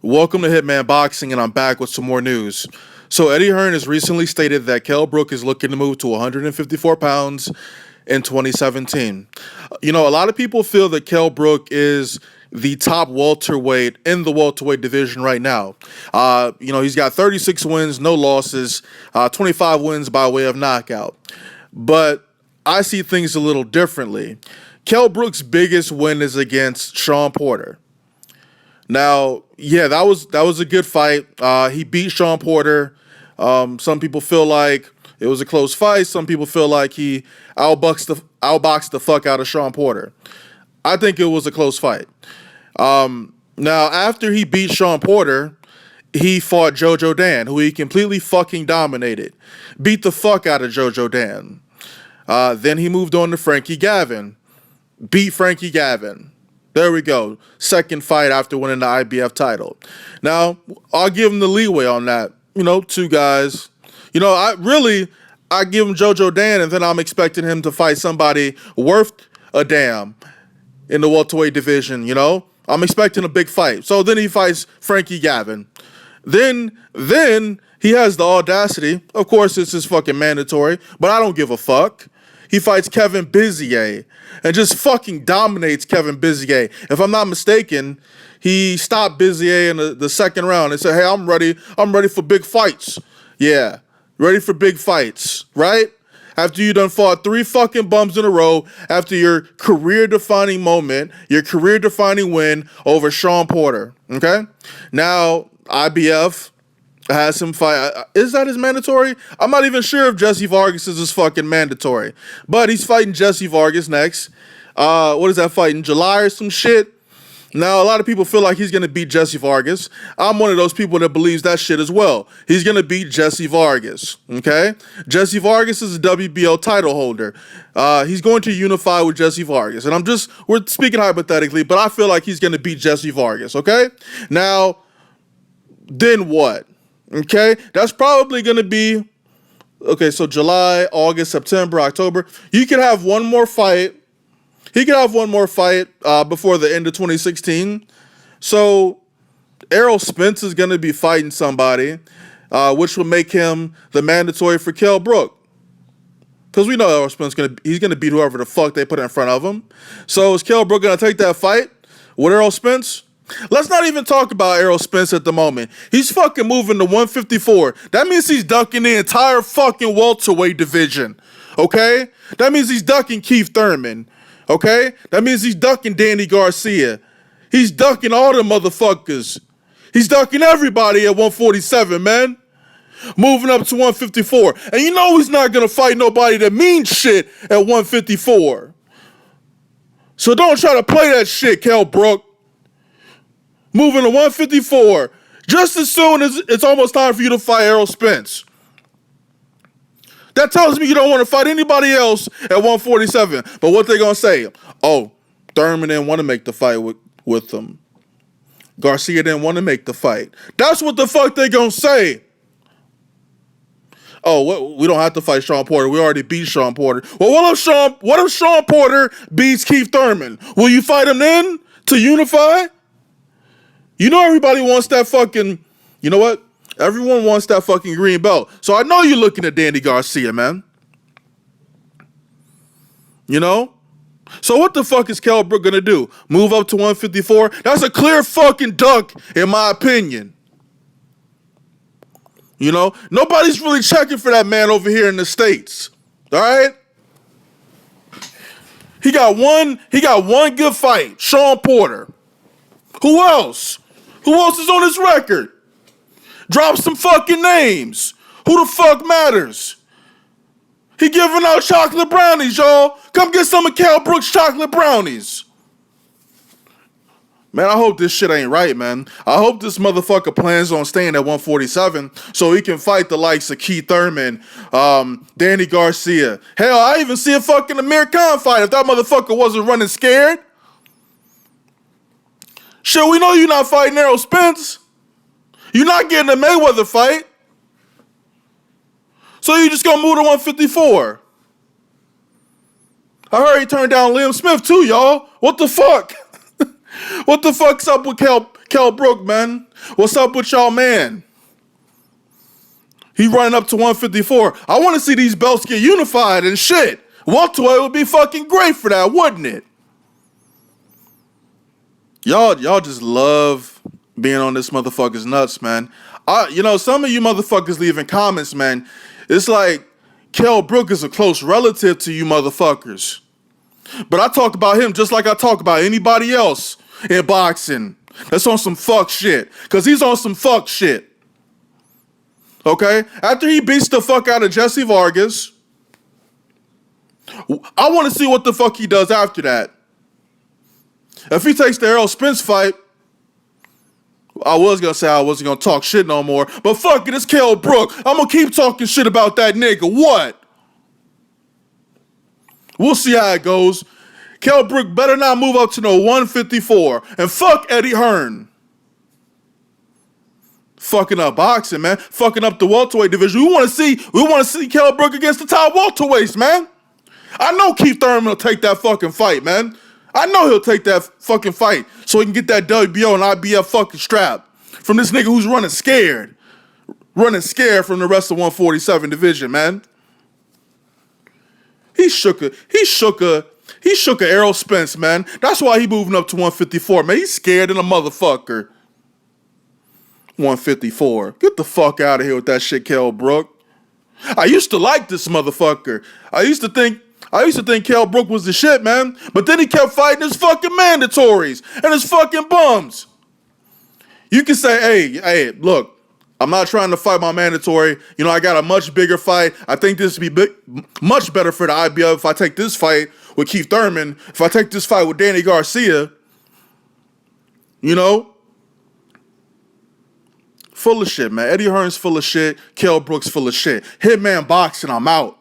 Welcome to Hitman Boxing, and I'm back with some more news. So Eddie Hearn has recently stated that Kell Brook is looking to move to 154 pounds in 2017. A lot of people feel that Kell Brook is the top welterweight in the welterweight division right now. He's got 36 wins, no losses, 25 wins by way of knockout. But I see things a little differently. Kell Brook's biggest win is against Shawn Porter. Now, yeah, that was a good fight. He beat Shawn Porter. Some people feel like it was a close fight. Some people feel like he outboxed the fuck out of Shawn Porter. I think it was a close fight. Now, after he beat Shawn Porter, he fought Jojo Dan, who he completely fucking dominated. Beat the fuck out of Jojo Dan. Then he moved on to Frankie Gavin. Beat Frankie Gavin. There we go. Second fight after winning the IBF title. Now, I'll give him the leeway on that. Two guys. I give him Jojo Dan, and then I'm expecting him to fight somebody worth a damn in the welterweight division, I'm expecting a big fight. So then he fights Frankie Gavin. Then he has the audacity. Of course, this is fucking mandatory, but I don't give a fuck. He fights Kevin Bizier and just fucking dominates Kevin Bizier. If I'm not mistaken, he stopped Bizier in the second round and said, "Hey, I'm ready. I'm ready for big fights." Yeah, ready for big fights, right? After you done fought 3 fucking bums in a row, after your career-defining moment, your career-defining win over Shawn Porter, okay? Now, IBF has him fight. Is that his mandatory? I'm not even sure if Jesse Vargas is his fucking mandatory. But he's fighting Jesse Vargas next. What is that fight, in July or some shit? Now, a lot of people feel like he's going to beat Jesse Vargas. I'm one of those people that believes that shit as well. He's going to beat Jesse Vargas, okay? Jesse Vargas is a WBO title holder. He's going to unify with Jesse Vargas. And we're speaking hypothetically, but I feel like he's going to beat Jesse Vargas, okay? Now, then what? Okay, that's probably going to be, so July, August, September, October. You could have one more fight. He could have one more fight before the end of 2016. So Errol Spence is going to be fighting somebody, which will make him the mandatory for Kell Brook. Because we know Errol Spence, he's going to beat whoever the fuck they put in front of him. So is Kell Brook going to take that fight with Errol Spence? Let's not even talk about Errol Spence at the moment. He's fucking moving to 154. That means he's ducking the entire fucking welterweight division, okay? That means he's ducking Keith Thurman, okay? That means he's ducking Danny Garcia. He's ducking all the motherfuckers. He's ducking everybody at 147, man. Moving up to 154. And he's not going to fight nobody that means shit at 154. So don't try to play that shit, Kell Brook. Moving to 154, just as soon as it's almost time for you to fight Errol Spence. That tells me you don't want to fight anybody else at 147. But what they going to say? Oh, Thurman didn't want to make the fight with them. Garcia didn't want to make the fight. That's what the fuck they going to say. Oh, we don't have to fight Shawn Porter. We already beat Shawn Porter. Well, what if Shawn Porter beats Keith Thurman? Will you fight him then to unify? Everybody wants that fucking, what? Everyone wants that fucking green belt. So I know you're looking at Danny Garcia, man. So what the fuck is Kell Brook going to do? Move up to 154? That's a clear fucking duck, in my opinion. Nobody's really checking for that man over here in the States. All right? He got one good fight, Shawn Porter. Who else? Who else is on his record? Drop some fucking names. Who the fuck matters? He giving out chocolate brownies, y'all. Come get some of Kell Brook's chocolate brownies. Man, I hope this shit ain't right, man. I hope this motherfucker plans on staying at 147 so he can fight the likes of Keith Thurman, Danny Garcia. Hell, I even see a fucking Amir Khan fight if that motherfucker wasn't running scared. Shit, we know you're not fighting Errol Spence. You're not getting a Mayweather fight. So you just gonna move to 154. I heard he turned down Liam Smith too, y'all. What the fuck? What the fuck's up with Kell Brook, man? What's up with y'all, man? He running up to 154. I want to see these belts get unified and shit. Welterweight would be fucking great for that, wouldn't it? Y'all just love being on this motherfucker's nuts, man. Some of you motherfuckers leaving comments, man. It's like Kell Brook is a close relative to you motherfuckers. But I talk about him just like I talk about anybody else in boxing. That's on some fuck shit. Because he's on some fuck shit. Okay? After he beats the fuck out of Jesse Vargas, I want to see what the fuck he does after that. If he takes the Errol Spence fight, I was going to say I wasn't going to talk shit no more. But fuck it, it's Kell Brook. I'm going to keep talking shit about that nigga. What? We'll see how it goes. Kell Brook better not move up to no 154. And fuck Eddie Hearn. Fucking up boxing, man. Fucking up the welterweight division. We want to see Kell Brook against the top welterweights, man. I know Keith Thurman will take that fucking fight, man. I know he'll take that fucking fight so he can get that WBO and IBF fucking strap from this nigga who's running scared from the rest of 147 division, man. He shook a Errol Spence, man. That's why he moving up to 154, man. He's scared than a motherfucker. 154. Get the fuck out of here with that shit, Kell Brook. I used to like this motherfucker. I used to think Kell Brook was the shit, man. But then he kept fighting his fucking mandatories and his fucking bums. You can say, hey, look, I'm not trying to fight my mandatory. I got a much bigger fight. I think this would be much better for the IBF if I take this fight with Keith Thurman. If I take this fight with Danny Garcia. Full of shit, man. Eddie Hearn's full of shit. Kell Brook's full of shit. Hitman boxing, I'm out.